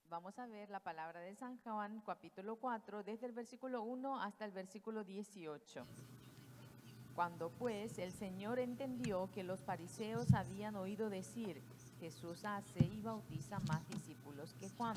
Vamos a ver la palabra de San Juan, capítulo 4, desde el versículo 1 hasta el versículo 18. Cuando pues el Señor entendió que los fariseos habían oído decir, Jesús hace y bautiza más discípulos que Juan,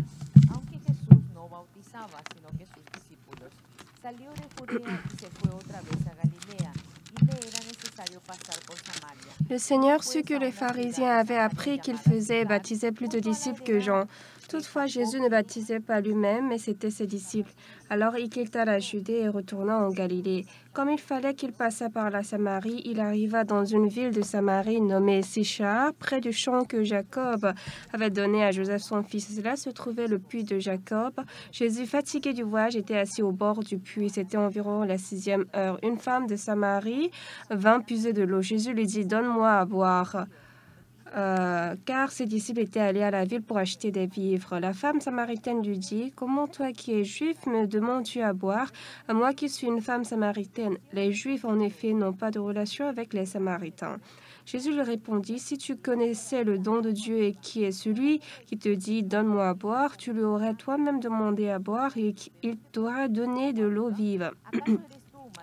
aunque Jesús no bautizaba, sino que sus discípulos, salió de Judea y se fue otra vez a Galilea, y le era necesario pasar por Samaria. Le Seigneur sut que les pharisiens avaient appris qu'il faisait et baptisait plus de disciples que Jean. Toutefois, Jésus ne baptisait pas lui-même, mais c'était ses disciples. Alors il quitta la Judée et retourna en Galilée. Comme il fallait qu'il passât par la Samarie, il arriva dans une ville de Samarie nommée Sichar, près du champ que Jacob avait donné à Joseph son fils. Là se trouvait le puits de Jacob. Jésus, fatigué du voyage, était assis au bord du puits. C'était environ la 6e heure. Une femme de Samarie vint puiser de l'eau. Jésus lui dit, « Donne-moi à boire. » Car ses disciples étaient allés à la ville pour acheter des vivres. La femme samaritaine lui dit, « Comment toi qui es juif me demandes-tu à boire, à moi qui suis une femme samaritaine? Les Juifs, en effet, n'ont pas de relation avec les Samaritains. » Jésus lui répondit, « Si tu connaissais le don de Dieu et qui est celui qui te dit, « Donne-moi à boire », tu lui aurais toi-même demandé à boire et il t'aurait donné de l'eau vive. »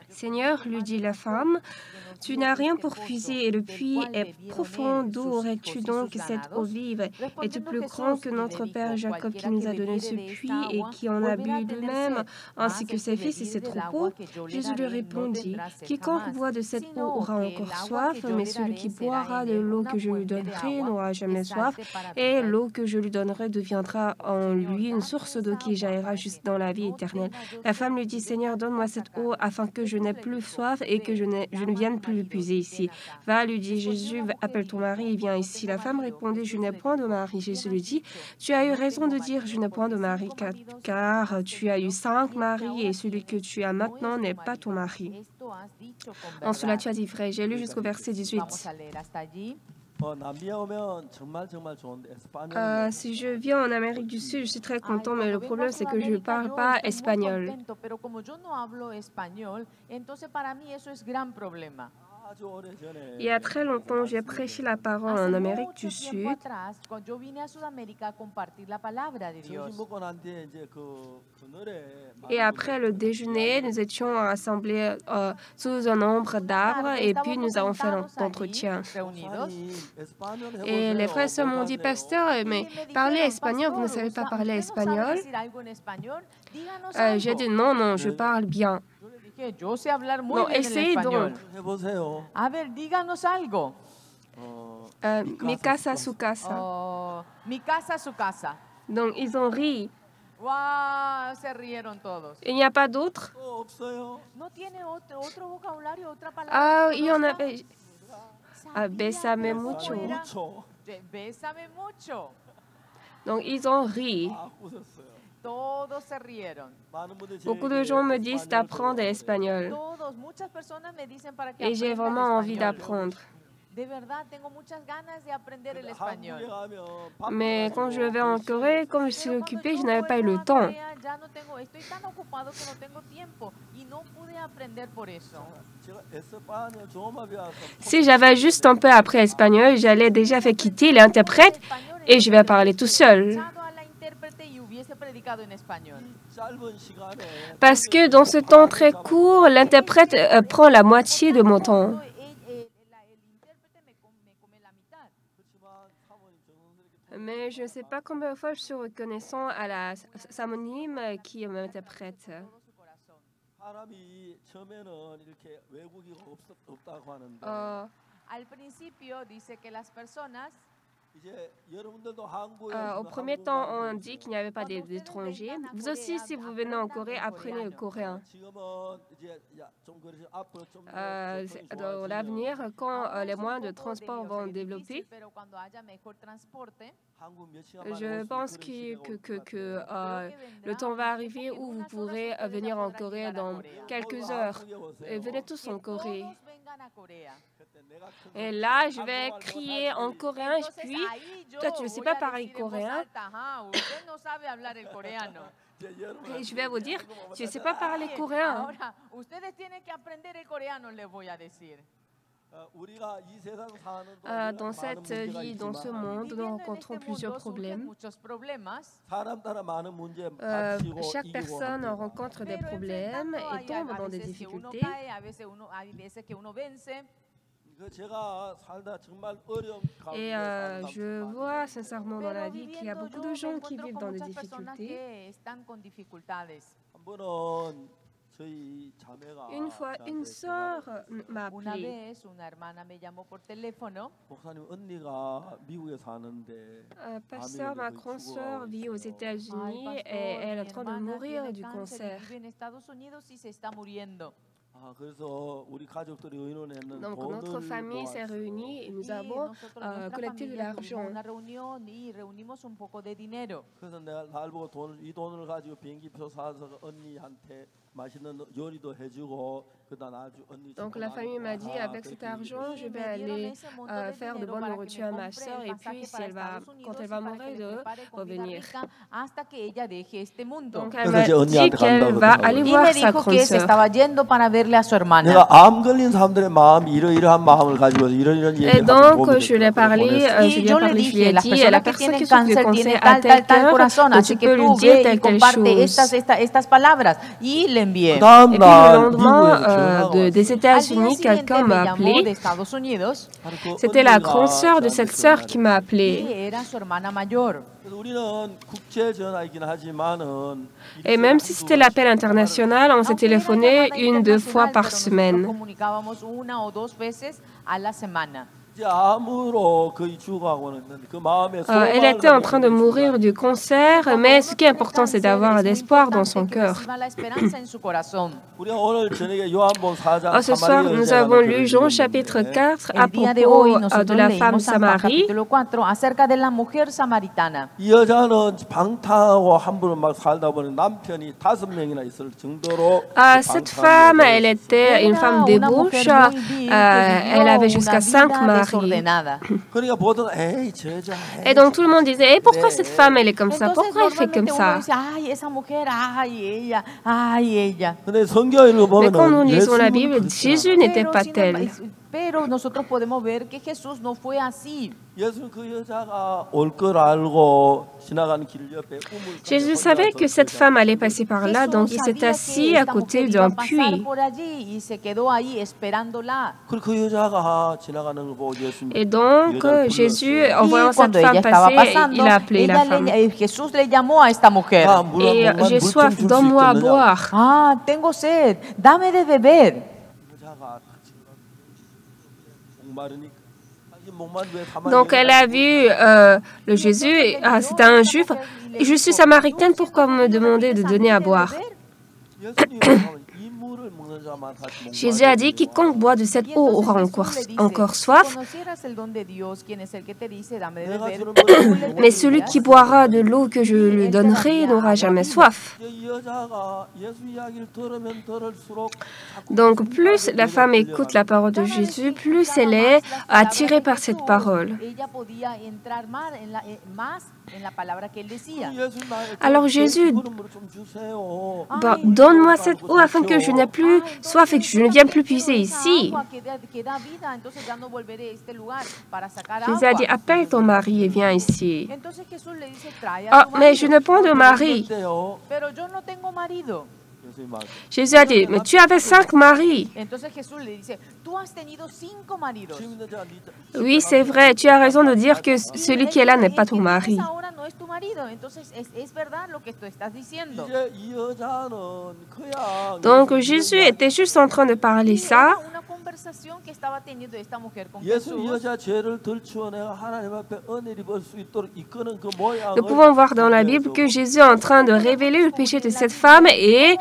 Seigneur, lui dit la femme, tu n'as rien pour puiser et le puits est profond. D'où aurais-tu donc cette eau vive? Es-tu plus grand que notre père Jacob qui nous a donné ce puits et qui en a bu lui-même, ainsi que ses fils et ses troupeaux? Jésus lui répondit, quiconque boit de cette eau aura encore soif, mais celui qui boira de l'eau que je lui donnerai n'aura jamais soif, et l'eau que je lui donnerai deviendra en lui une source d'eau qui jaillira juste dans la vie éternelle. La femme lui dit, Seigneur, donne-moi cette eau afin que je n'ai plus soif et que je ne vienne plus le puiser ici. Va, lui dit Jésus, appelle ton mari et viens ici. La femme répondit, je n'ai point de mari. Jésus lui dit, tu as eu raison de dire, je n'ai point de mari, car tu as eu 5 maris et celui que tu as maintenant n'est pas ton mari. En cela, tu as dit vrai. J'ai lu jusqu'au verset 18. Si je viens en Amérique du Sud, je suis très content, mais le problème, c'est que je ne parle pas espagnol. Il y a très longtemps, j'ai prêché la parole en Amérique du Sud. Et après le déjeuner, nous étions rassemblés sous un ombre d'arbres et puis nous avons fait l'entretien. Et les frères et sœurs m'ont dit, pasteur, mais parlez espagnol, vous ne savez pas parler espagnol? J'ai dit, non, je parle bien. Non, essayez donc. A ver, díganos algo. Mi casa, su casa. Mi casa, su casa. Donc, ils ont ri. Wow, se rieron todos. Il n'y a pas d'autre? ¿No tiene otro vocabulario, otra palabra? Ah, il y en avait. Bésame mucho. Bésame mucho. Donc, ils ont ri. Todos se rieron. Beaucoup de gens me disent d'apprendre l'espagnol. Et j'ai vraiment envie d'apprendre. Mais quand je vais en Corée, comme je suis occupée, je n'avais pas eu le temps. Si j'avais juste un peu appris espagnol, j'allais déjà faire quitter l'interprète et je vais parler tout seul. Parce que dans ce temps très court, l'interprète prend la moitié de mon temps. Mais je ne sais pas combien de fois je suis reconnaissant à la Samonim qui m'interprète. Al principio dice que las personas au premier temps, on dit qu'il n'y avait pas d'étrangers. Vous aussi, si vous venez en Corée, apprenez le coréen. Dans l'avenir, quand les moyens de transport vont développer, je pense que le temps va arriver où vous pourrez venir en Corée dans quelques heures. Et venez tous en Corée. Et là, je vais crier en coréen, puis toi, tu ne sais pas parler coréen. Et je vais vous dire, tu ne sais pas parler coréen. Dans cette vie, dans ce monde, nous rencontrons plusieurs problèmes. Chaque personne rencontre des problèmes et tombe dans des difficultés. Et je vois sincèrement dans la vie qu'il y a beaucoup de gens qui vivent dans des difficultés. Une fois, une sœur m'a appelé. Pasteur, ma grande-sœur vit aux États-Unis et elle est en train de mourir du cancer. Donc notre famille s'est réunie et nous avons collecté de l'argent. Donc la famille m'a dit, avec cet argent, je vais aller faire de bonne nourriture à ma sœur et puis si elle va, quand elle va mourir, de revenir. Donc elle m'a dit qu'elle va aller voir sa grande-sœur. Et donc je lui ai parlé, je lui ai dit, la personne qui souffre du cancer a tel cœur, tu peux lui dire telle chose. Et puis le lendemain, des États-Unis, quelqu'un m'a appelé. C'était la grande sœur de cette sœur qui m'a appelé. Et même si c'était l'appel international, on s'est téléphoné 1-2 fois par semaine. Elle était en train de mourir du cancer, mais ce qui est important, c'est d'avoir l'espoir dans son cœur. Ce soir, nous avons lu Jean chapitre 4 à propos de la femme Samarie. Cette femme, elle était une femme débauche. Elle avait jusqu'à 5 maris. Et donc tout le monde disait, pourquoi cette femme elle est comme ça? Pourquoi elle fait comme ça? Mais quand nous lisons la Bible, Jésus n'était pas tel. Pero nosotros podemos ver que Jesús no fue así. Jésus savait que cette femme allait passer par là, donc il s'est assis à côté d'un puits. Et donc Jésus, en voyant cette femme passer, il a appelé la femme. Et j'ai soif, donne-moi à boire. Ah, tengo sed, dame de beber. Donc elle a vu le Jésus, c'était un juif. Je suis samaritaine, pourquoi vous me demandez de donner à boire? Jésus a dit, quiconque boit de cette eau aura encore soif. Mais celui qui boira de l'eau que je lui donnerai n'aura jamais soif. Donc plus la femme écoute la parole de Jésus, plus elle est attirée par cette parole. Alors Jésus, donne-moi cette eau afin que je n'ai plus soif et que je ne vienne plus puiser ici. Jésus a dit, appelle ton mari et viens ici. Mais je n'ai pas de mari. Jésus a dit, mais tu avais 5 maris. Oui, c'est vrai, tu as raison de dire que celui qui est là n'est pas ton mari. Donc Jésus était juste en train de parler ça. Nous pouvons voir dans la Bible que Jésus est en train de révéler le péché de cette femme et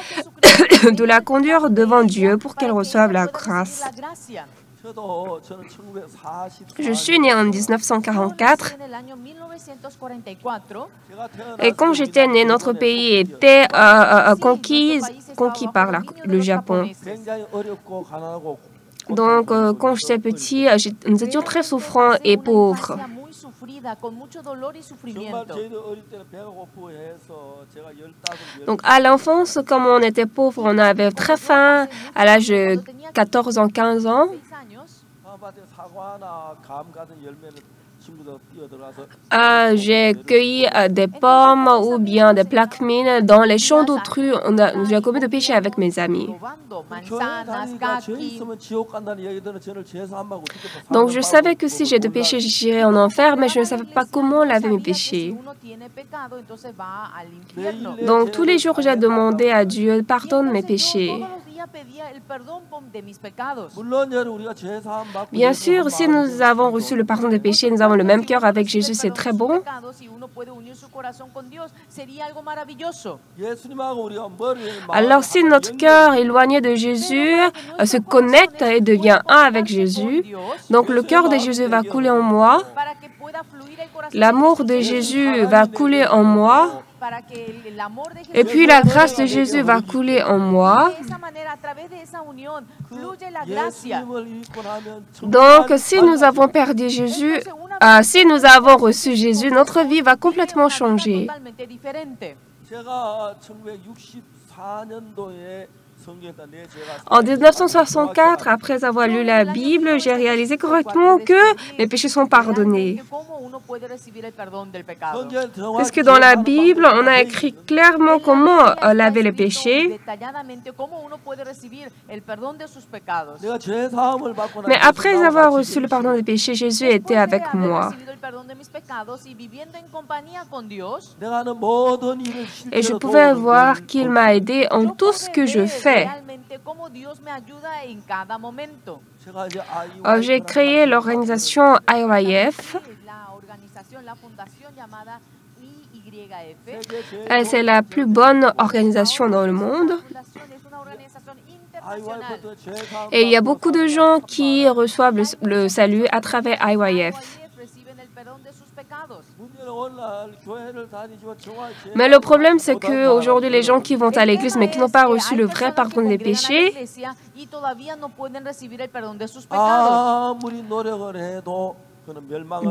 de la conduire devant Dieu pour qu'elle reçoive la grâce. Je suis née en 1944 et quand j'étais née, notre pays était conquis par le Japon. Donc, quand j'étais petit, nous étions très souffrants et pauvres. Donc, à l'enfance, comme on était pauvres, on avait très faim. À l'âge de 14 ans, 15 ans, J'ai cueilli des pommes ou bien des plaques mines dans les champs d'autrui. J'ai commis de péché avec mes amis. Donc je savais que si j'ai de péché, j'irais en enfer, mais je ne savais pas comment laver mes péchés. Donc tous les jours, j'ai demandé à Dieu, pardonne mes péchés. Bien sûr, si nous avons reçu le pardon des péchés, nous avons le même cœur avec Jésus, c'est très bon. Alors si notre cœur éloigné de Jésus se connecte et devient un avec Jésus, donc le cœur de Jésus va couler en moi, l'amour de Jésus va couler en moi, et puis la grâce de Jésus va couler en moi. Donc, si nous avons perdu Jésus, si nous avons reçu Jésus, notre vie va complètement changer. En 1964, après avoir lu la Bible, j'ai réalisé correctement que mes péchés sont pardonnés. Parce que dans la Bible, on a écrit clairement comment laver les péchés. Mais après avoir reçu le pardon des péchés, Jésus était avec moi. Et je pouvais voir qu'il m'a aidé en tout ce que je fais. J'ai créé l'organisation IYF. C'est la plus bonne organisation dans le monde. Et il y a beaucoup de gens qui reçoivent le salut à travers IYF. Mais le problème, c'est qu'aujourd'hui, les gens qui vont à l'église mais qui n'ont pas reçu le vrai pardon des péchés,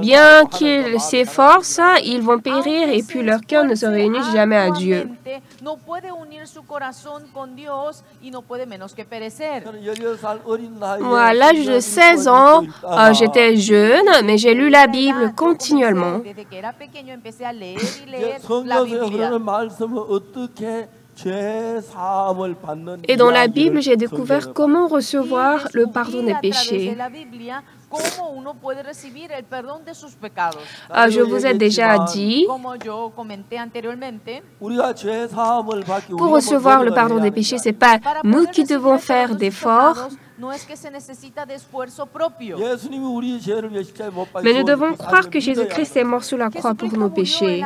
bien qu'ils s'efforcent, ils vont périr et puis leur cœur ne se réunit jamais à Dieu. Moi, à l'âge de 16 ans, j'étais jeune, mais j'ai lu la Bible continuellement. Et dans la Bible, j'ai découvert comment recevoir le pardon des péchés. Je vous ai déjà dit, pour recevoir le pardon des péchés, ce n'est pas nous qui devons faire d'efforts, mais nous devons croire que Jésus-Christ est mort sur la croix pour nos péchés.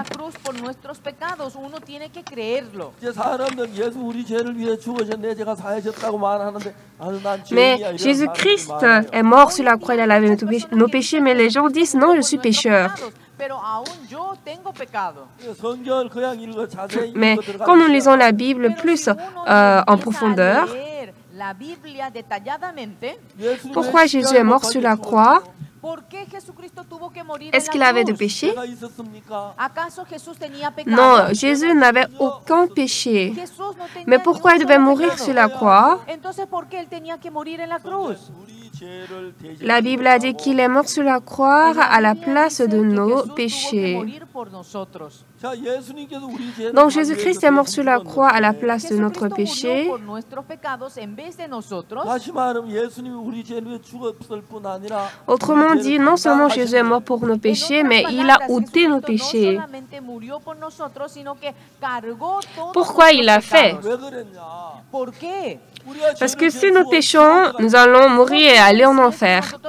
Mais Jésus-Christ est mort sur la croix, il a lavé nos péchés, mais les gens disent non, je suis pécheur. Mais quand nous lisons la Bible plus en profondeur, pourquoi Jésus est mort sur la croix? Est-ce qu'il avait de péché? Non, Jésus n'avait aucun péché. Mais pourquoi il devait mourir sur la croix? La Bible a dit qu'il est mort sur la croix à la place de nos péchés. Donc Jésus-Christ est mort sur la croix à la place de notre péché. Autrement dit, non seulement Jésus est mort pour nos péchés, mais il a ôté nos péchés. Pourquoi il l'a fait? Parce que si nous péchons, nous allons mourir et aller en enfer.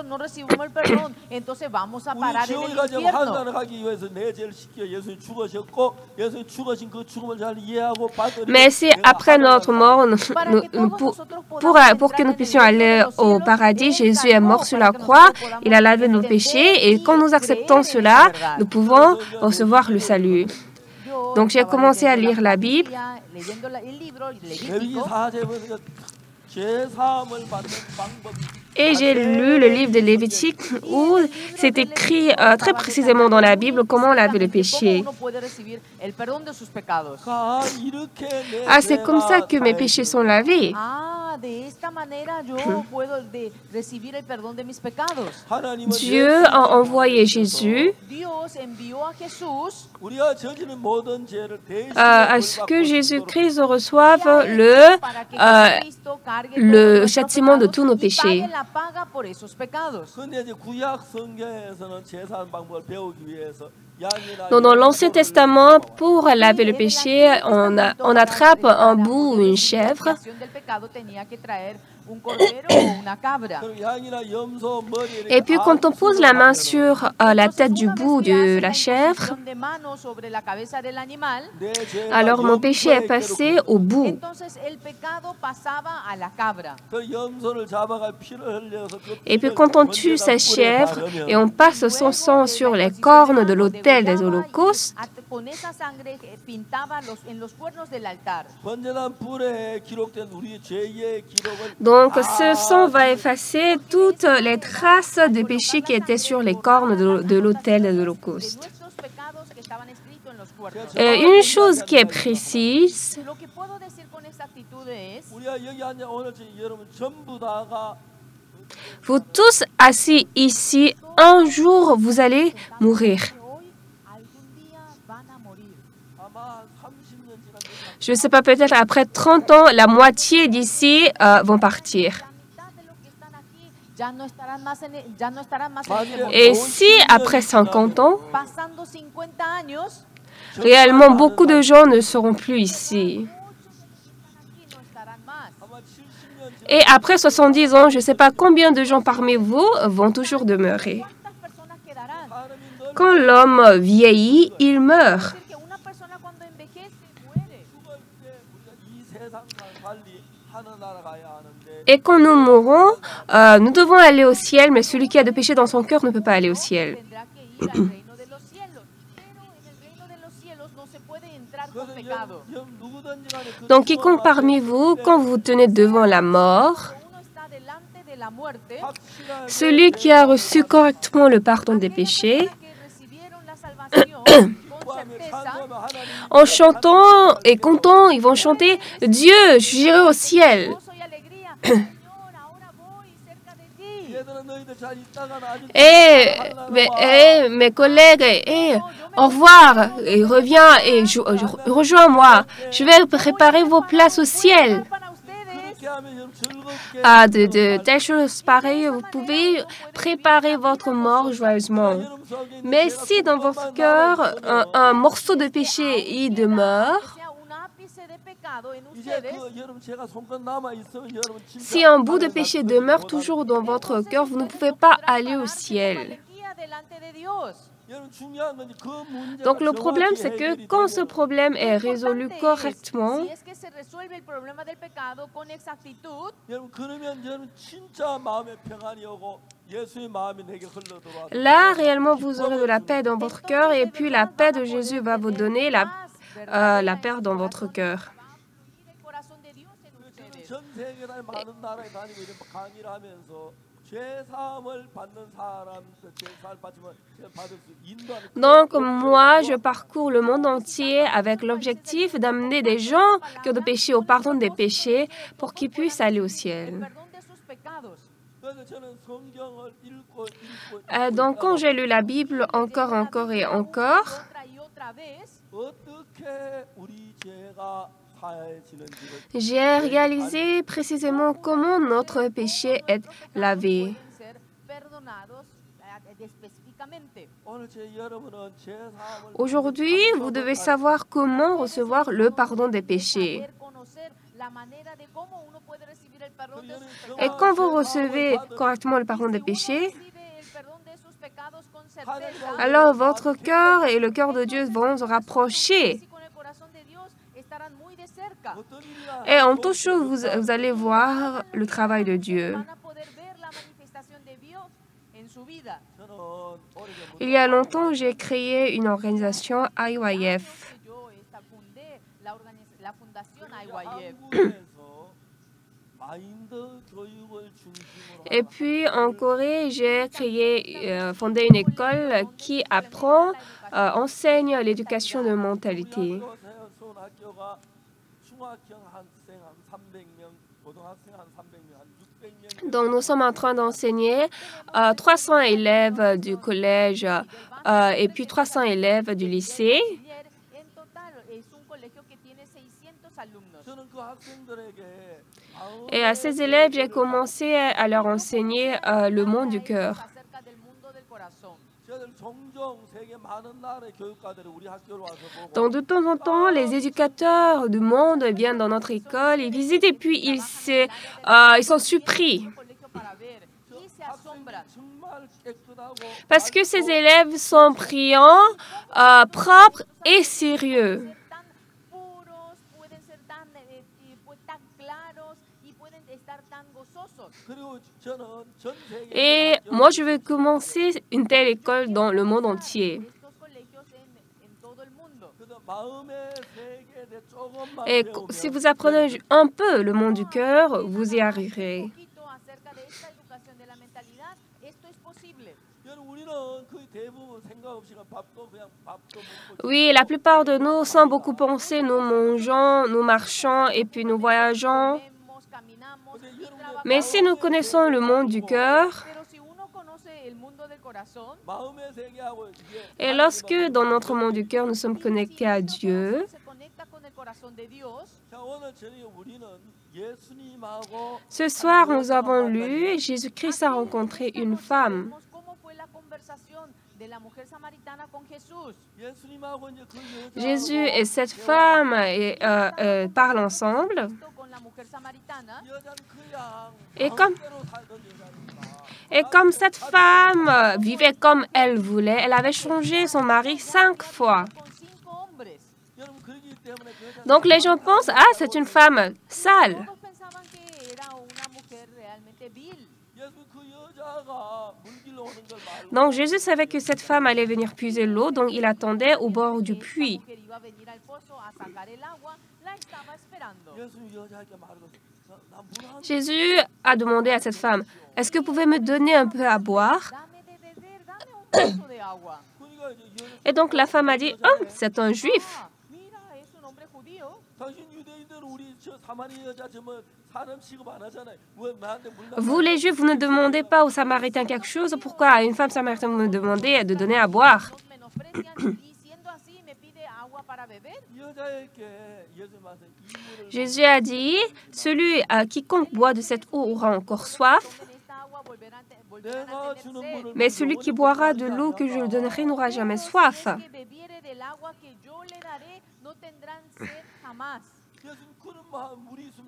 Mais si après notre mort, pour que nous puissions aller au paradis, Jésus est mort sur la croix, il a lavé nos péchés et quand nous acceptons cela, nous pouvons recevoir le salut. Donc j'ai commencé à lire la Bible. Et j'ai lu le livre de Lévitique où c'est écrit très précisément dans la Bible comment laver les péchés. Ah, c'est comme ça que mes péchés sont lavés. Dieu a envoyé Jésus à ce que Jésus-Christ reçoive le châtiment de tous nos péchés. Donc, dans l'Ancien Testament, pour laver le péché, on attrape un bouc ou une chèvre. Et puis quand on pose la main sur la tête du bouc de la chèvre, alors mon péché est passé au bouc. Et puis quand on tue sa chèvre et on passe son sang sur les cornes de l'autel des holocaustes, donc ce sang va effacer toutes les traces de péché qui étaient sur les cornes de l'autel des holocaustes. Et une chose qui est précise, vous tous assis ici, un jour vous allez mourir. Je ne sais pas, peut-être après 30 ans, la moitié d'ici vont partir. Et si après 50 ans, réellement beaucoup de gens ne seront plus ici. Et après 70 ans, je ne sais pas combien de gens parmi vous vont toujours demeurer. Quand l'homme vieillit, il meurt. Et quand nous mourrons, nous devons aller au ciel, mais celui qui a de péché dans son cœur ne peut pas aller au ciel. Donc, quiconque parmi vous, quand vous vous tenez devant la mort, celui qui a reçu correctement le pardon des péchés, en chantant et comptant, ils vont chanter « Dieu, j'irai au ciel ». Mes collègues, au revoir, et reviens et rejoins-moi. Je vais préparer vos places au ciel. De telles choses pareilles, vous pouvez préparer votre mort joyeusement. Mais si dans votre cœur, un morceau de péché y demeure, si un bout de péché demeure toujours dans votre cœur, vous ne pouvez pas aller au ciel. Donc le problème, c'est que quand ce problème est résolu correctement, là, réellement, vous aurez de la paix dans votre cœur et puis la paix de Jésus va vous donner la paix dans votre cœur. Donc, moi, je parcours le monde entier avec l'objectif d'amener des gens qui ont des péchés au pardon des péchés pour qu'ils puissent aller au ciel. Donc, quand j'ai lu la Bible encore et encore, j'ai réalisé précisément comment notre péché est lavé. Aujourd'hui, vous devez savoir comment recevoir le pardon des péchés. Et quand vous recevez correctement le pardon des péchés, alors votre cœur et le cœur de Dieu vont se rapprocher. Et en toute chose, vous allez voir le travail de Dieu. Il y a longtemps, j'ai créé une organisation IYF. Et puis en Corée, j'ai fondé une école qui enseigne l'éducation de mentalité. Donc nous sommes en train d'enseigner 300 élèves du collège et puis 300 élèves du lycée. Et à ces élèves, j'ai commencé à leur enseigner le monde du cœur. Donc de temps en temps, les éducateurs du monde viennent dans notre école, ils visitent et puis ils sont surpris. Parce que ces élèves sont brillants, propres et sérieux. Et moi, je veux commencer une telle école dans le monde entier. Et si vous apprenez un peu le monde du cœur, vous y arriverez. Oui, la plupart de nous, sans beaucoup penser, nous mangeons, nous marchons et puis nous voyageons. Mais si nous connaissons le monde du cœur, et lorsque dans notre monde du cœur, nous sommes connectés à Dieu, ce soir, nous avons lu, Jésus-Christ a rencontré une femme. Jésus et cette femme parlent ensemble. Et comme cette femme vivait comme elle voulait, elle avait changé son mari 5 fois. Donc les gens pensent, ah, c'est une femme sale. Donc Jésus savait que cette femme allait venir puiser l'eau, donc il attendait au bord du puits. Jésus a demandé à cette femme, « Est-ce que vous pouvez me donner un peu à boire ?» Et donc la femme a dit, « Oh, c'est un juif. » Vous, les Juifs, vous ne demandez pas aux Samaritains quelque chose. Pourquoi à une femme samaritaine vous me demandez de donner à boire? Jésus a dit, celui quiconque boit de cette eau aura encore soif, mais celui qui boira de l'eau que je lui donnerai n'aura jamais soif.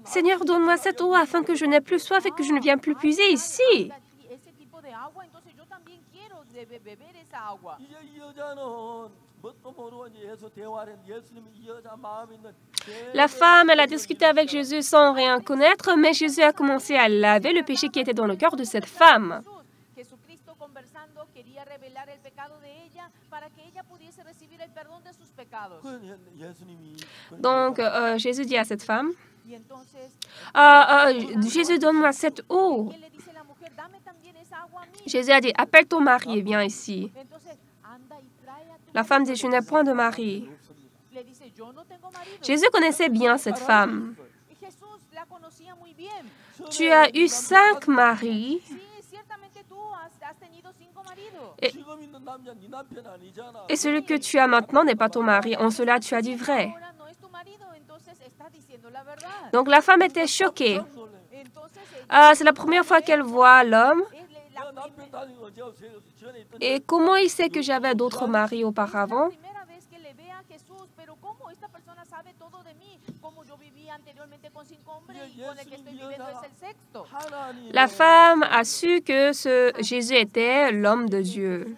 Seigneur, donne-moi cette eau afin que je n'ai plus soif et que je ne vienne plus puiser ici. La femme, elle a discuté avec Jésus sans rien connaître, mais Jésus a commencé à laver le péché qui était dans le cœur de cette femme. Donc, Jésus dit à cette femme, Jésus, donne-moi cette eau. Jésus a dit, appelle ton mari et viens ici. La femme dit, je n'ai point de mari. Jésus connaissait bien cette femme. Tu as eu 5 maris. Et celui que tu as maintenant n'est pas ton mari. En cela, tu as dit vrai. Donc la femme était choquée. C'est la première fois qu'elle voit l'homme. Et comment il sait que j'avais d'autres maris auparavant? La femme a su que Jésus était l'homme de Dieu.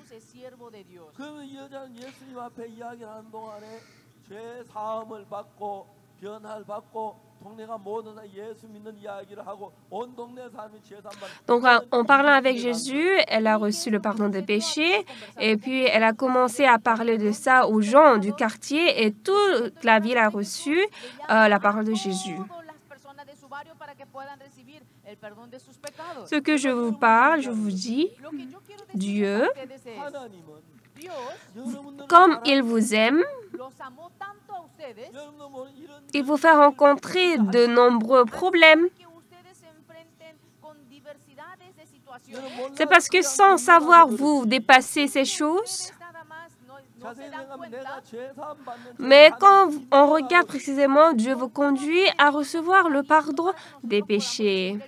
Donc, en parlant avec Jésus, elle a reçu le pardon des péchés et puis elle a commencé à parler de ça aux gens du quartier et toute la ville a reçu la parole de Jésus. Ce que je vous parle, je vous dis, Dieu, comme il vous aime, il vous fait rencontrer de nombreux problèmes. C'est parce que sans savoir vous dépasser ces choses, mais quand on regarde précisément, Dieu vous conduit à recevoir le pardon des péchés.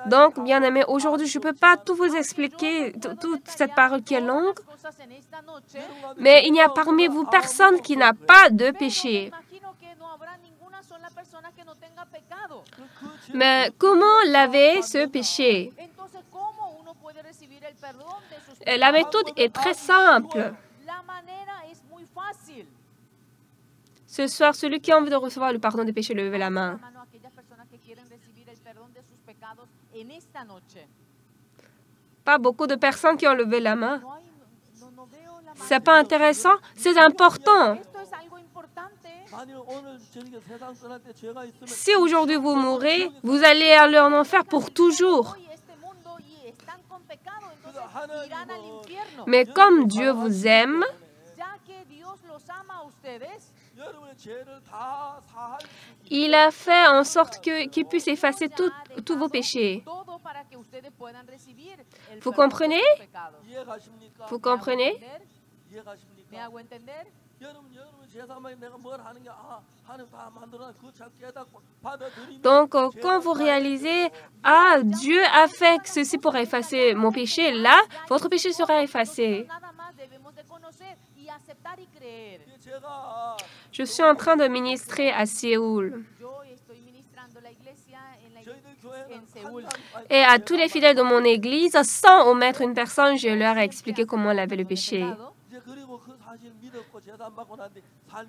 Donc, bien-aimés, aujourd'hui, je ne peux pas tout vous expliquer, toute cette parole qui est longue, mais il n'y a parmi vous personne qui n'a pas de péché. Mais comment laver ce péché? La méthode est très simple. Ce soir, celui qui a envie de recevoir le pardon des péchés, levez la main. Pas beaucoup de personnes qui ont levé la main. C'est pas intéressant? C'est important. Si aujourd'hui vous mourrez, vous allez aller en enfer pour toujours. Mais comme Dieu vous aime, il a fait en sorte qu'il puisse effacer tous vos péchés. Vous comprenez? Vous comprenez? Donc, quand vous réalisez, ah, Dieu a fait ceci pour effacer mon péché, là, votre péché sera effacé. Je suis en train de ministrer à Séoul. Et à tous les fidèles de mon église, sans omettre une personne, je leur ai expliqué comment laver le péché.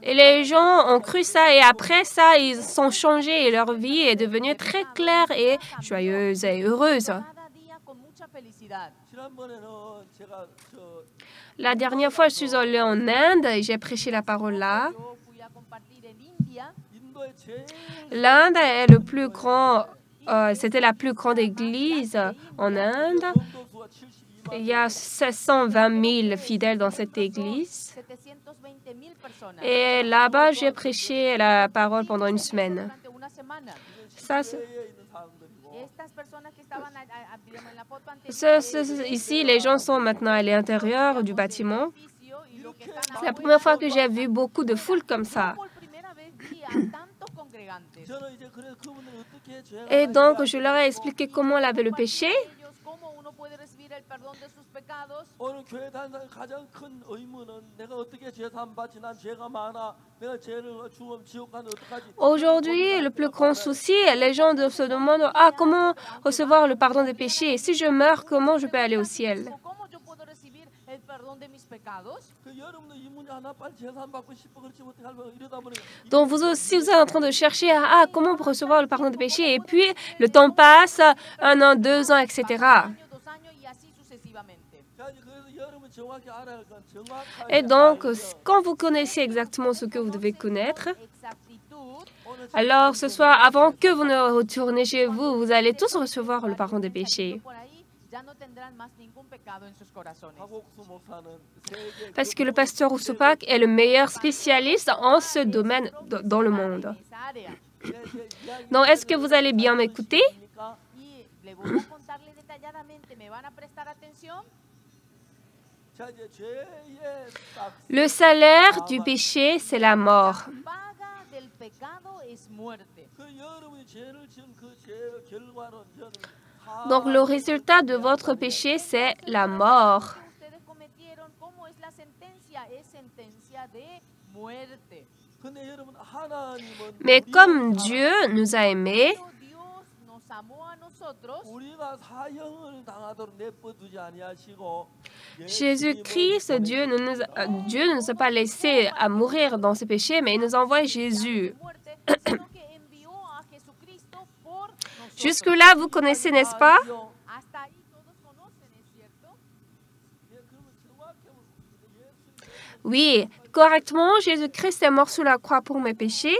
Et les gens ont cru ça et après ça, ils sont changés et leur vie est devenue très claire et joyeuse et heureuse. La dernière fois, je suis allée en Inde et j'ai prêché la parole là. L'Inde est le plus grand, c'était la plus grande église en Inde. Il y a 720 000 fidèles dans cette église. Et là-bas, j'ai prêché la parole pendant une semaine. Ici, les gens sont maintenant à l'intérieur du bâtiment. C'est la première fois que j'ai vu beaucoup de foule comme ça. Et donc, je leur ai expliqué comment laver le péché. Aujourd'hui, le plus grand souci, les gens se demandent comment recevoir le pardon des péchés. Et si je meurs, comment je peux aller au ciel? Donc vous aussi, vous êtes en train de chercher comment recevoir le pardon des péchés. Et puis, le temps passe, 1 an, 2 ans, etc. Et donc, quand vous connaissez exactement ce que vous devez connaître, alors ce soir, avant que vous ne retournez chez vous, vous allez tous recevoir le pardon des péchés. Parce que le pasteur Usupak est le meilleur spécialiste en ce domaine dans le monde. Donc, est-ce que vous allez bien m'écouter? Le salaire du péché, c'est la mort. Donc, le résultat de votre péché, c'est la mort. Mais comme Dieu nous a aimés, Jésus-Christ, Dieu ne nous a pas laissés à mourir dans ses péchés, mais il nous envoie Jésus. Jusque-là, vous connaissez, n'est-ce pas? Oui, correctement, Jésus-Christ est mort sur la croix pour mes péchés.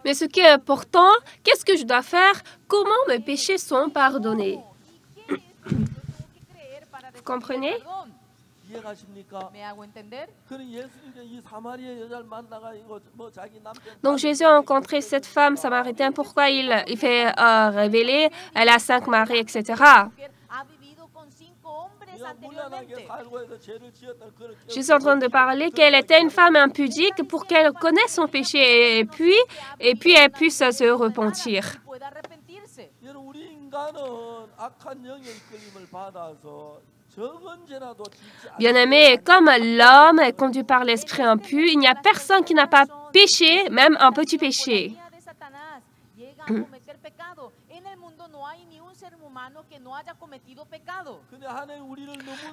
Mais ce qui est important, qu'est-ce que je dois faire? Comment mes péchés sont pardonnés? Vous comprenez? Donc Jésus a rencontré cette femme samaritaine. Pourquoi il fait révéler? Elle a 5 maris, etc. Jésus est en train de parler qu'elle était une femme impudique pour qu'elle connaisse son péché et puis elle puisse se repentir. Bien-aimés, comme l'homme est conduit par l'esprit impur, il n'y a personne qui n'a pas péché, même un petit péché.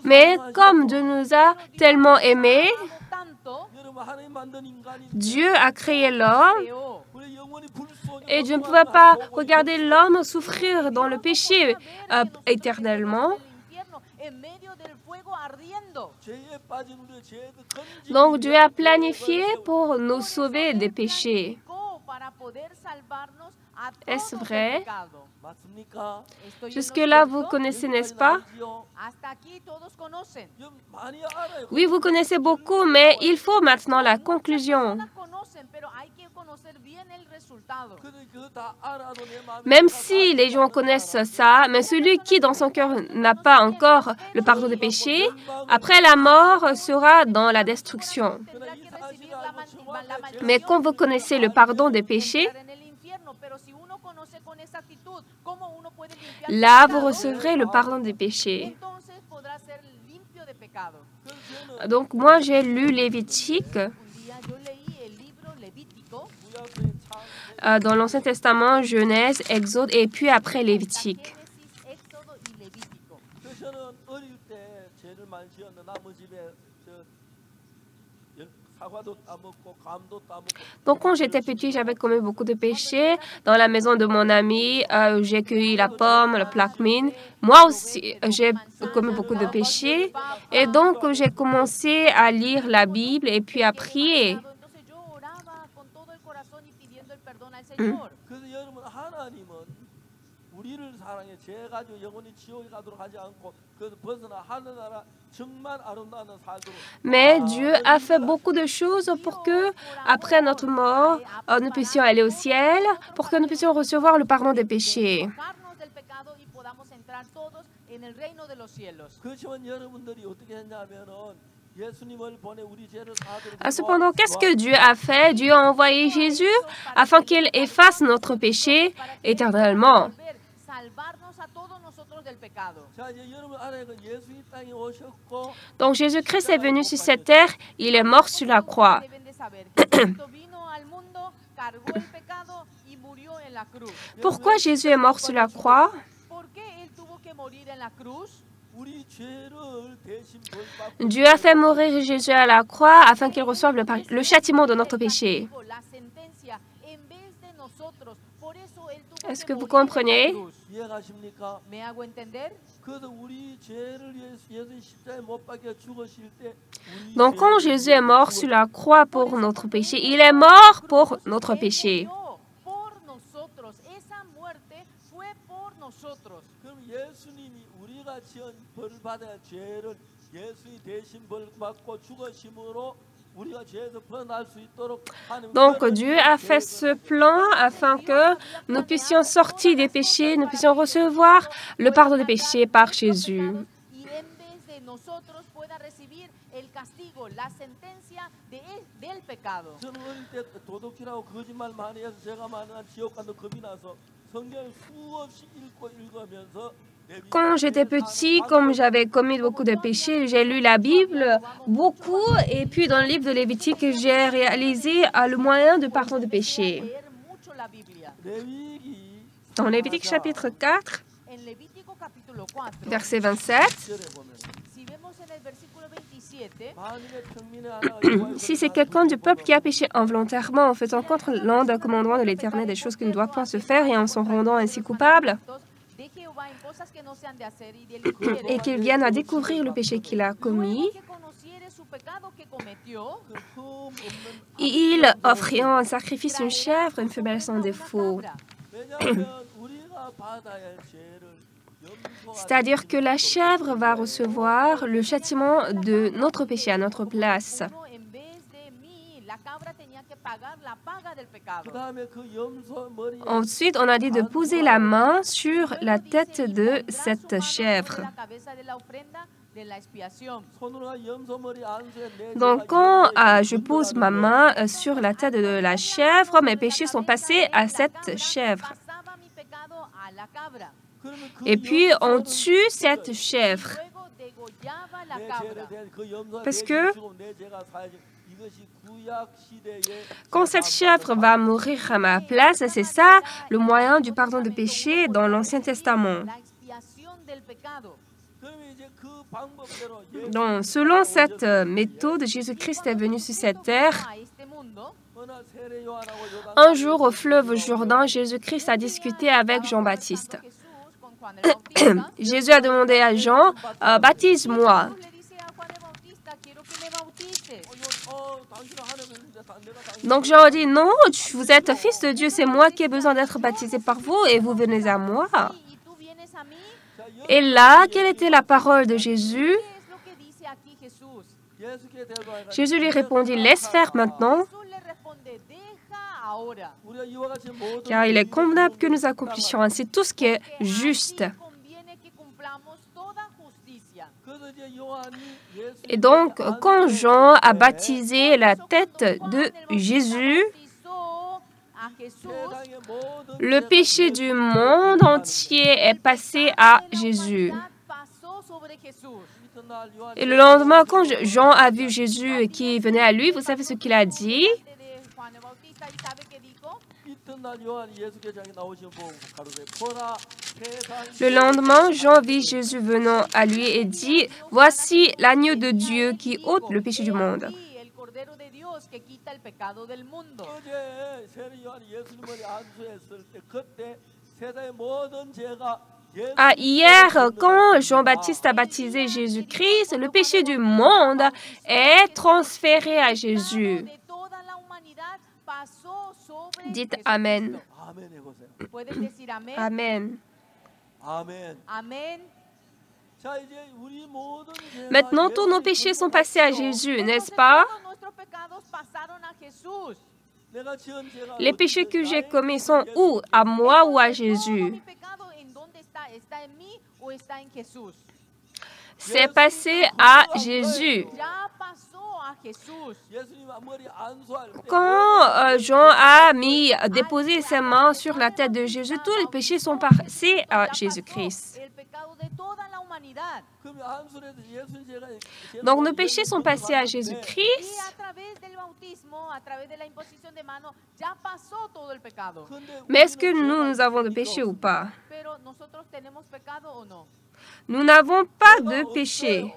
Mais comme Dieu nous a tellement aimés, Dieu a créé l'homme et Dieu ne pouvait pas regarder l'homme souffrir dans le péché éternellement. Donc Dieu a planifié pour nous sauver des péchés. Est-ce vrai? Jusque-là, vous connaissez, n'est-ce pas? Oui, vous connaissez beaucoup, mais il faut maintenant la conclusion. Même si les gens connaissent ça, mais celui qui dans son cœur n'a pas encore le pardon des péchés, après la mort sera dans la destruction. Mais quand vous connaissez le pardon des péchés, là, vous recevrez le pardon des péchés. Donc, moi, j'ai lu Lévitique dans l'Ancien Testament, Genèse, Exode et puis après Lévitique. Donc, quand j'étais petit, j'avais commis beaucoup de péchés. Dans la maison de mon ami, j'ai cueilli la pomme, le plaque-mine. Moi aussi, j'ai commis beaucoup de péchés. Et donc, j'ai commencé à lire la Bible et puis à prier. Mais Dieu a fait beaucoup de choses pour que, après notre mort, nous puissions aller au ciel, pour que nous puissions recevoir le pardon des péchés. Cependant, qu'est-ce que Dieu a fait? Dieu a envoyé Jésus afin qu'il efface notre péché éternellement. Donc Jésus-Christ est venu sur cette terre, il est mort sur la croix. Pourquoi Jésus est mort sur la croix? Dieu a fait mourir Jésus à la croix afin qu'il reçoive le châtiment de notre péché. Est-ce que vous comprenez? Donc, quand Jésus est mort sur la croix pour notre péché, il est mort pour notre péché. Donc Dieu a fait ce plan afin que nous puissions sortir des péchés, nous puissions recevoir le pardon des péchés par Jésus. Quand j'étais petit, comme j'avais commis beaucoup de péchés, j'ai lu la Bible beaucoup et puis dans le livre de Lévitique, j'ai réalisé le moyen de pardon de péché. Dans Lévitique chapitre 4, verset 27, si c'est quelqu'un du peuple qui a péché involontairement en faisant contre l'un des commandements de l'Éternel des choses qui ne doivent point se faire et en s'en rendant ainsi coupable, et qu'il vienne à découvrir le péché qu'il a commis, Il offrit en sacrifice une chèvre, une femelle sans défaut. C'est-à-dire que la chèvre va recevoir le châtiment de notre péché à notre place. Ensuite, on a dit de poser la main sur la tête de cette chèvre. Donc, quand je pose ma main sur la tête de la chèvre, mes péchés sont passés à cette chèvre. Et puis, on tue cette chèvre. Parce que quand cette chèvre va mourir à ma place, c'est ça le moyen du pardon de péché dans l'Ancien Testament. Donc, selon cette méthode, Jésus-Christ est venu sur cette terre. Un jour, au fleuve Jourdain, Jésus-Christ a discuté avec Jean-Baptiste. Jésus a demandé à Jean, « Baptise-moi ». Donc Jean a dit, « Non, vous êtes fils de Dieu, c'est moi qui ai besoin d'être baptisé par vous et vous venez à moi. » Et là, quelle était la parole de Jésus? Jésus lui répondit, « Laisse faire maintenant, car il est convenable que nous accomplissions ainsi tout ce qui est juste. » Et donc, quand Jean a baptisé la tête de Jésus, le péché du monde entier est passé à Jésus. Et le lendemain, quand Jean a vu Jésus qui venait à lui, vous savez ce qu'il a dit? Le lendemain, Jean vit Jésus venant à lui et dit, « Voici l'agneau de Dieu qui ôte le péché du monde. » Hier, quand Jean-Baptiste a baptisé Jésus-Christ, le péché du monde est transféré à Jésus. Dites Amen. Amen. Maintenant, tous nos péchés sont passés à Jésus, n'est-ce pas? Les péchés que j'ai commis sont où? À moi ou à Jésus? C'est passé à Jésus. Quand Jean a déposé ses mains sur la tête de Jésus, tous les péchés sont passés à Jésus-Christ. Donc nos péchés sont passés à Jésus-Christ. Mais est-ce que nous avons de péché ou pas? Nous n'avons pas de péché.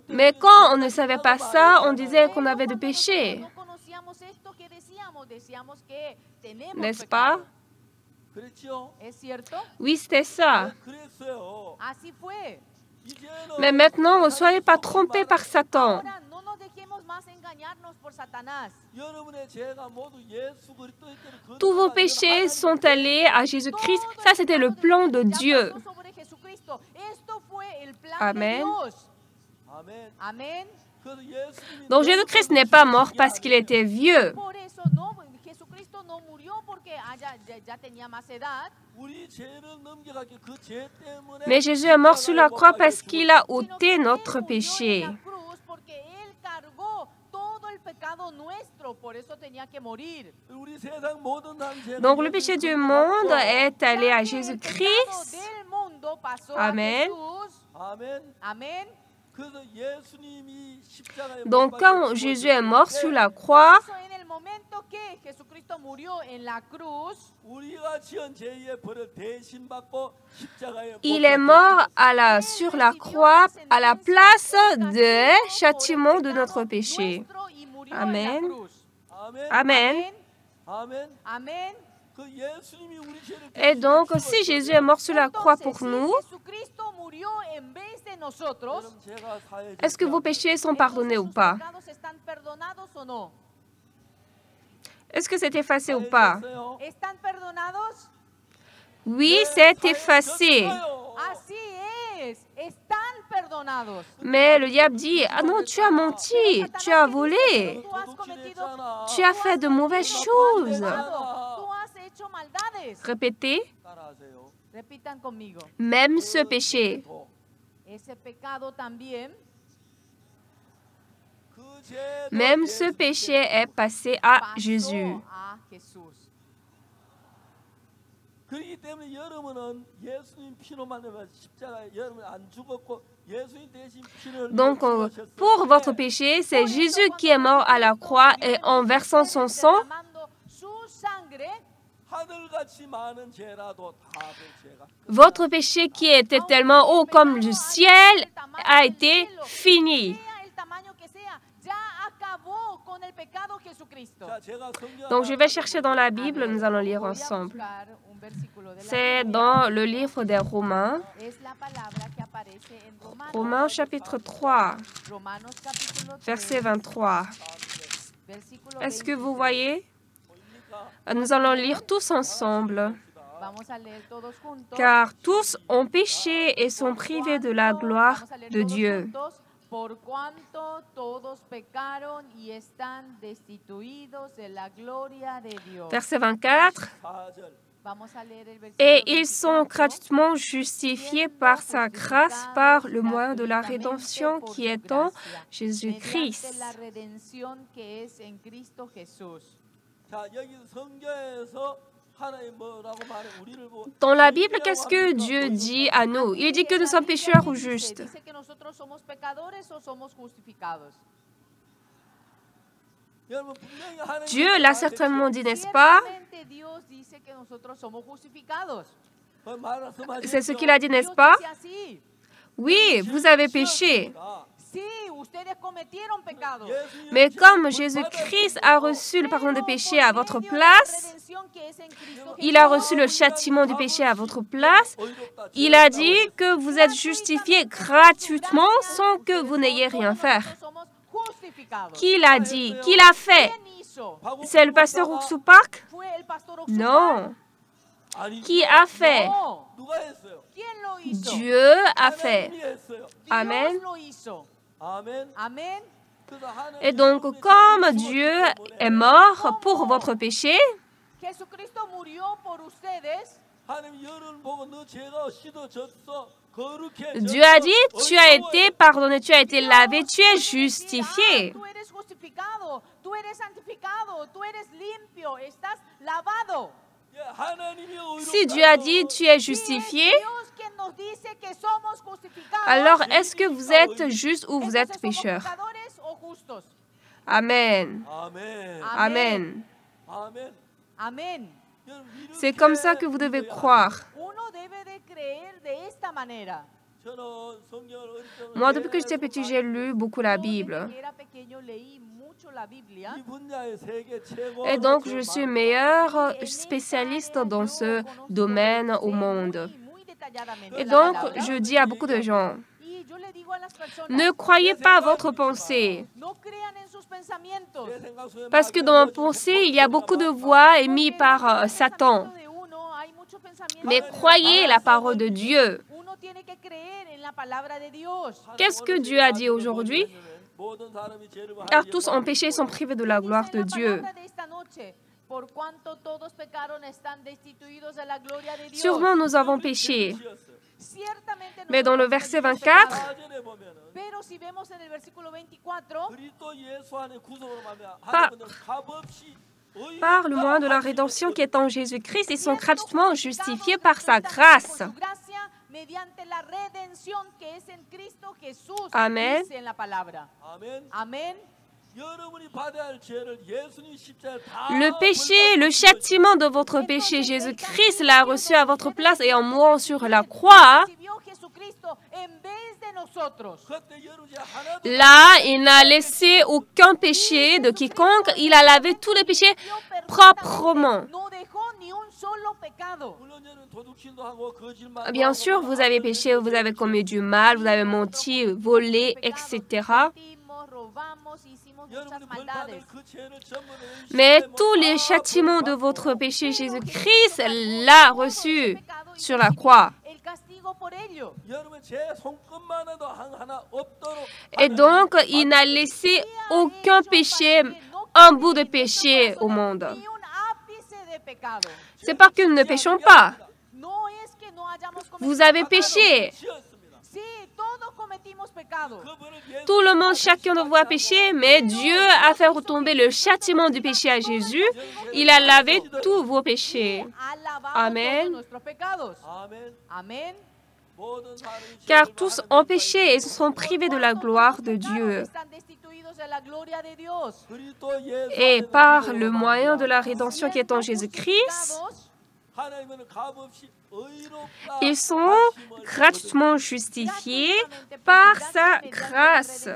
Mais quand on ne savait pas ça, on disait qu'on avait de péché. N'est-ce pas? Oui, c'était ça. Mais maintenant, ne soyez pas trompés par Satan. Tous vos péchés sont allés à Jésus-Christ. Ça, c'était le plan de Dieu. Amen. Donc Jésus-Christ n'est pas mort parce qu'il était vieux. Mais Jésus est mort sur la croix parce qu'il a ôté notre péché. Donc le péché du monde est allé à Jésus-Christ. Amen. Donc quand Jésus est mort sur la croix, il est mort sur la croix à la place des châtiments de notre péché. Amen. Amen. Et donc, si Jésus est mort sur la croix pour nous, est-ce que vos péchés sont pardonnés ou pas? Est-ce que c'est effacé ou pas? Oui, c'est effacé. Mais le diable dit, ah non, tu as menti, tu as volé, tu as fait de mauvaises choses. Répétez, même ce péché. Même ce péché est passé à Jésus. Donc, pour votre péché, c'est Jésus qui est mort à la croix et en versant son sang, votre péché qui était tellement haut comme le ciel a été fini. Donc, je vais chercher dans la Bible, nous allons lire ensemble. C'est dans le livre des Romains, Romains chapitre 3, verset 23. Est-ce que vous voyez? Nous allons lire tous ensemble. Car tous ont péché et sont privés de la gloire de Dieu. Por cuanto todos pecaron y están destituidos de la gloria de Dios. Verset 24. Et ils sont gratuitement justifiés par sa grâce, par le moyen de la rédemption qui est en Jésus-Christ. Dans la Bible, qu'est-ce que Dieu dit à nous? Il dit que nous sommes pécheurs ou justes. Dieu l'a certainement dit, n'est-ce pas? C'est ce qu'il a dit, n'est-ce pas? Oui, vous avez péché. Mais comme Jésus-Christ a reçu le pardon des péchés à votre place, il a reçu le châtiment du péché à votre place, il a dit que vous êtes justifiés gratuitement sans que vous n'ayez rien à faire. Qui l'a dit? Qui l'a fait? C'est le pasteur Uksupak? Non. Qui a fait? Dieu a fait. Amen. Et donc, comme Dieu est mort pour votre péché, Dieu a dit, tu as été pardonné, tu as été lavé, tu es justifié. Si Dieu a dit, tu es justifié, alors est-ce que vous êtes juste ou vous êtes pécheur? Amen. Amen. Amen. C'est comme ça que vous devez croire. Moi, depuis que j'étais petit, j'ai lu beaucoup la Bible. Et donc, je suis meilleur spécialiste dans ce domaine au monde. Et donc, je dis à beaucoup de gens, ne croyez pas à votre pensée. Parce que dans ma pensée, il y a beaucoup de voix émises par Satan. Mais croyez la parole de Dieu. Qu'est-ce que Dieu a dit aujourd'hui? Car tous ont péché et sont privés de la gloire de Dieu. Sûrement, nous avons péché. Mais dans le verset 24, par le moyen de la rédemption qui est en Jésus-Christ, ils sont gratuitement justifiés par sa grâce. Amen. Le péché, le châtiment de votre péché, Jésus-Christ l'a reçu à votre place et en mourant sur la croix, là, il n'a laissé aucun péché de quiconque, il a lavé tous les péchés proprement. Bien sûr, vous avez péché, vous avez commis du mal, vous avez menti, volé, etc. Mais tous les châtiments de votre péché, Jésus-Christ l'a reçu sur la croix. Et donc, il n'a laissé aucun péché, un bout de péché au monde. C'est pas que nous ne péchons pas. Vous avez péché. Tout le monde, chacun de vous a péché, mais Dieu a fait retomber le châtiment du péché à Jésus. Il a lavé tous vos péchés. Amen. Car tous ont péché et se sont privés de la gloire de Dieu. Et par le moyen de la rédemption qui est en Jésus-Christ, ils sont gratuitement justifiés par sa grâce.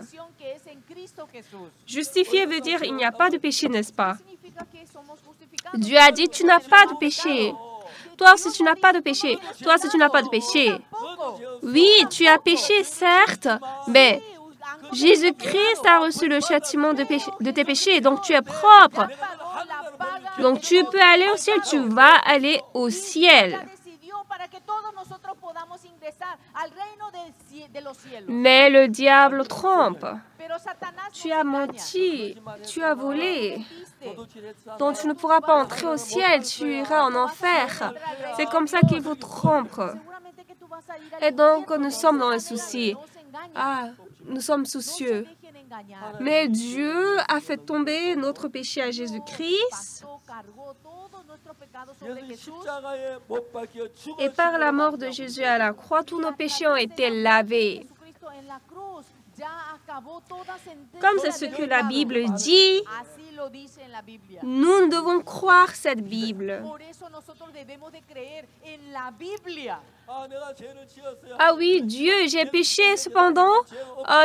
Justifié veut dire il n'y a pas de péché, n'est-ce pas? Dieu a dit, tu n'as pas de péché. Toi aussi, tu n'as pas de péché. Toi aussi, tu n'as pas de péché. Oui, tu as péché, certes, mais Jésus-Christ a reçu le châtiment de tes péchés, donc tu es propre. Donc tu peux aller au ciel, tu vas aller au ciel. Mais le diable trompe. Tu as menti, tu as volé. Donc tu ne pourras pas entrer au ciel, tu iras en enfer. C'est comme ça qu'il vous trompe. Et donc nous sommes dans les soucis. Ah, nous sommes soucieux. Mais Dieu a fait tomber notre péché à Jésus-Christ. Et par la mort de Jésus à la croix, tous nos péchés ont été lavés. Comme c'est ce que la Bible dit, nous devons croire cette Bible. Ah oui, Dieu, j'ai péché, cependant,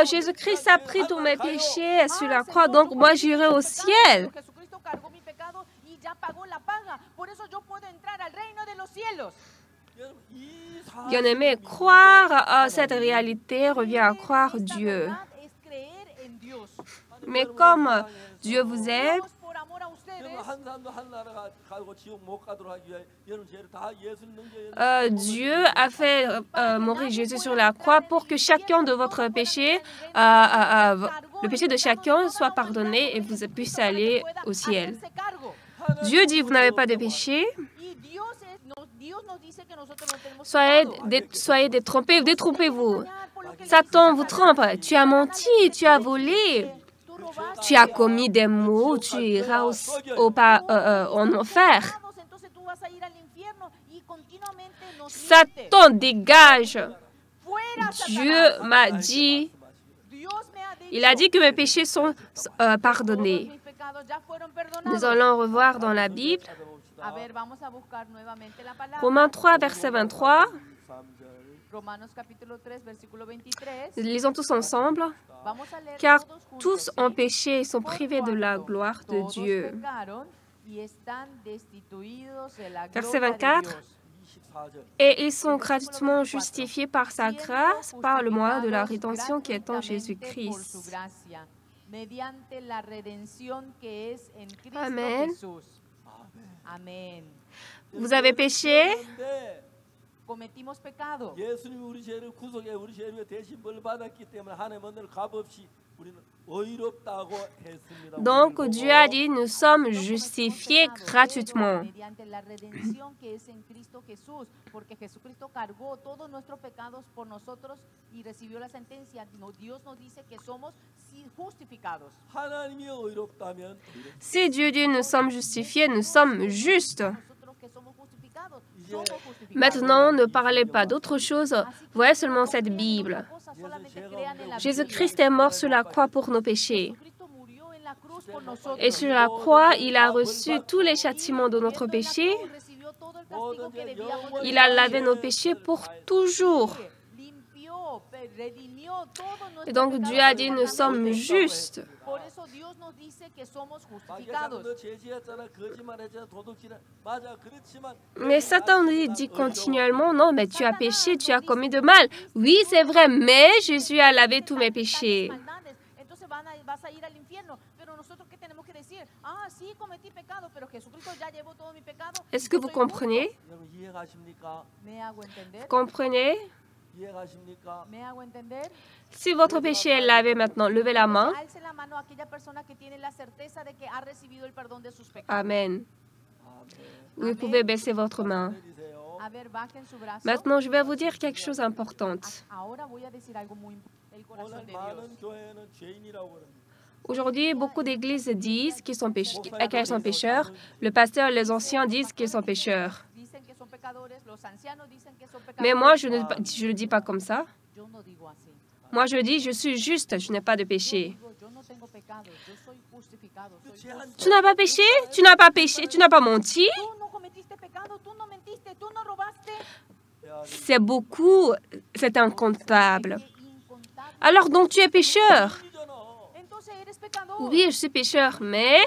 Jésus-Christ a pris tous mes péchés sur la croix, donc moi j'irai au ciel. Bien-aimé, croire à cette réalité revient à croire Dieu. Mais comme Dieu vous aime, Dieu a fait mourir Jésus sur la croix pour que chacun de votre péché, le péché de chacun soit pardonné et vous puissiez aller au ciel. Dieu dit, vous n'avez pas de péché. Soyez détrompés, détrompez-vous. Satan vous trompe. Tu as menti, tu as volé, tu as commis des maux, tu iras en enfer. Satan, dégage. Dieu m'a dit, il a dit que mes péchés sont pardonnés. Nous allons revoir dans la Bible. Romains 3, verset 23. Lisons tous ensemble. Car tous ont péché et sont privés de la gloire de Dieu. Verset 24. Et ils sont gratuitement justifiés par sa grâce, par le moyen de la rédemption qui est en Jésus-Christ. Amen. Vous avez péché? Donc Dieu a dit, nous sommes justifiés gratuitement. Si Dieu dit nous sommes justifiés, nous sommes justes. Maintenant, ne parlez pas d'autre chose. Voyez seulement cette Bible. Jésus-Christ est mort sur la croix pour nos péchés. Et sur la croix, il a reçu tous les châtiments de notre péché. Il a lavé nos péchés pour toujours. Et donc Dieu a dit, nous sommes justes. Mais Satan nous dit continuellement, non, mais tu as péché, tu as commis de mal. Oui, c'est vrai, mais Jésus a lavé tous mes péchés. Est-ce que vous comprenez? Vous comprenez? Si votre péché est lavé maintenant, levez la main. Amen. Vous pouvez baisser votre main. Maintenant, je vais vous dire quelque chose d'important. Aujourd'hui, beaucoup d'églises disent qu'elles sont pécheurs. Le pasteur et les anciens disent qu'ils sont pécheurs. Mais moi, je ne le dis pas comme ça. Moi, je dis, je suis juste, je n'ai pas de péché. Tu n'as pas péché? Tu n'as pas péché? Tu n'as pas menti? C'est beaucoup, c'est incontable. Alors donc tu es pécheur? Oui, je suis pécheur, mais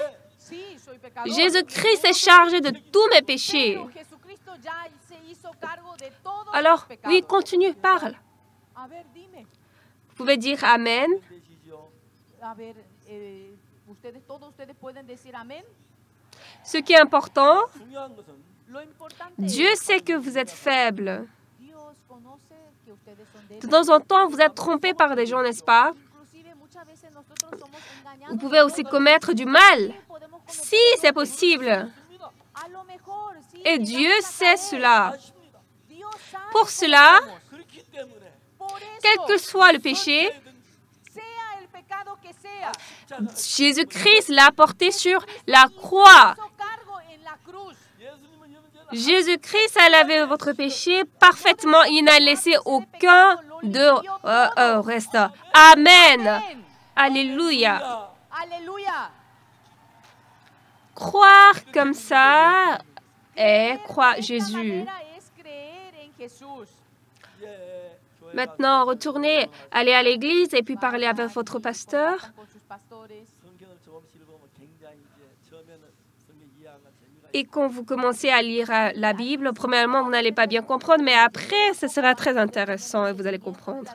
Jésus-Christ est chargé de tous mes péchés. Alors, oui, continue, parle. Vous pouvez dire Amen. Ce qui est important, Dieu sait que vous êtes faible. De temps en temps, vous êtes trompé par des gens, n'est-ce pas? Vous pouvez aussi commettre du mal. Si, c'est possible. Et Dieu sait cela. Pour cela, quel que soit le péché, Jésus-Christ l'a porté sur la croix. Jésus-Christ a lavé votre péché parfaitement. Il n'a laissé aucun de reste. Amen. Alléluia. Croire comme ça est croire Jésus. Maintenant, retournez, allez à l'église et puis parlez avec votre pasteur. Et quand vous commencez à lire la Bible, premièrement, vous n'allez pas bien comprendre, mais après, ce sera très intéressant et vous allez comprendre.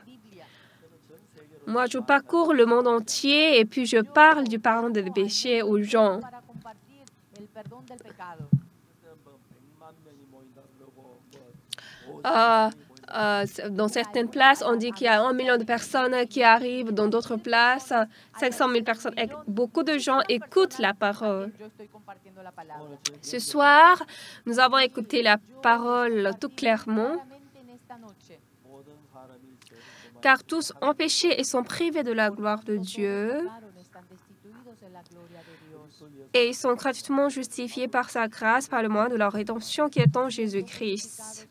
Moi, je parcours le monde entier et puis je parle du pardon des péchés aux gens. Dans certaines places, on dit qu'il y a 1 million de personnes qui arrivent. Dans d'autres places, 500 000 personnes. Et beaucoup de gens écoutent la parole. Ce soir, nous avons écouté la parole tout clairement. Car tous ont péché et sont privés de la gloire de Dieu. Et ils sont gratuitement justifiés par sa grâce, par le moyen de leur rédemption qui est en Jésus-Christ.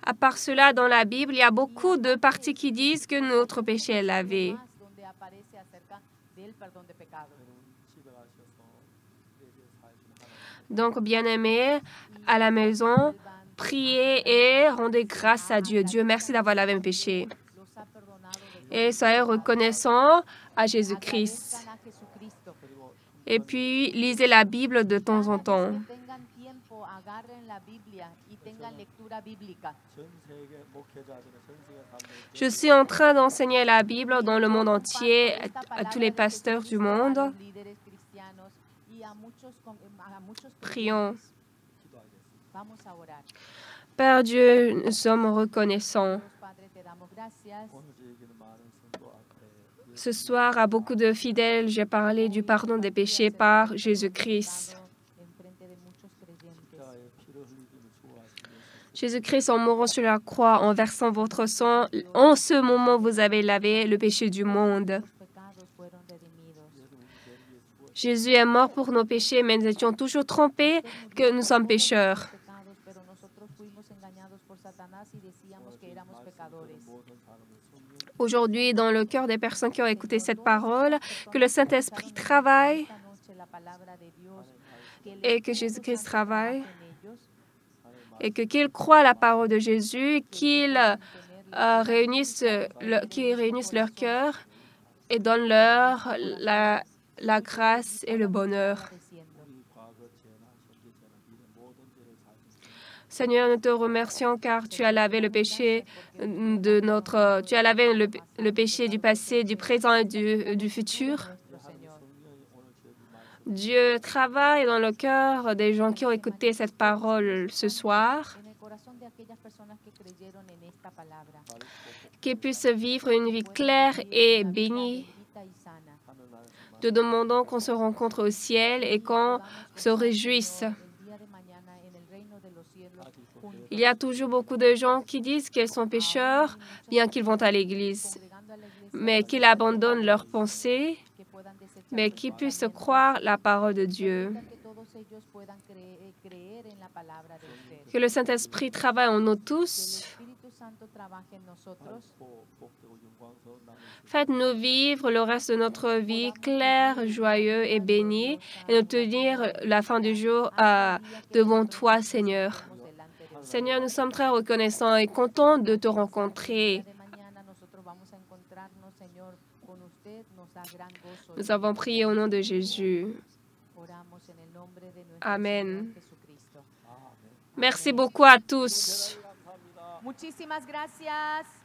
À part cela, dans la Bible, il y a beaucoup de parties qui disent que notre péché est lavé. Donc, bien-aimés, à la maison, priez et rendez grâce à Dieu. Dieu, merci d'avoir lavé mes péchés. Et soyez reconnaissants à Jésus-Christ. Et puis, lisez la Bible de temps en temps. Je suis en train d'enseigner la Bible dans le monde entier à tous les pasteurs du monde. Prions. Père Dieu, nous sommes reconnaissants. Ce soir, à beaucoup de fidèles, j'ai parlé du pardon des péchés par Jésus-Christ. Jésus-Christ, en mourant sur la croix, en versant votre sang, en ce moment, vous avez lavé le péché du monde. Jésus est mort pour nos péchés, mais nous étions toujours trompés que nous sommes pécheurs. Aujourd'hui, dans le cœur des personnes qui ont écouté cette parole, que le Saint-Esprit travaille et que Jésus-Christ travaille et qu'ils croient à la parole de Jésus, qu'ils qui réunissent leur cœur et donne-leur la grâce et le bonheur. Seigneur, nous te remercions car tu as lavé le péché tu as lavé le péché du passé, du présent et du futur. Dieu travaille dans le cœur des gens qui ont écouté cette parole ce soir, qu'ils puissent vivre une vie claire et bénie. Te demandons qu'on se rencontre au ciel et qu'on se réjouisse. Il y a toujours beaucoup de gens qui disent qu'ils sont pécheurs, bien qu'ils vont à l'église, mais qu'ils abandonnent leurs pensées, mais qu'ils puissent croire la parole de Dieu. Que le Saint-Esprit travaille en nous tous. Faites-nous vivre le reste de notre vie clair, joyeux et béni et nous tenir la fin du jour devant toi, Seigneur. Seigneur, nous sommes très reconnaissants et contents de te rencontrer. Nous avons prié au nom de Jésus. Amen. Merci beaucoup à tous. Muchísimas gracias.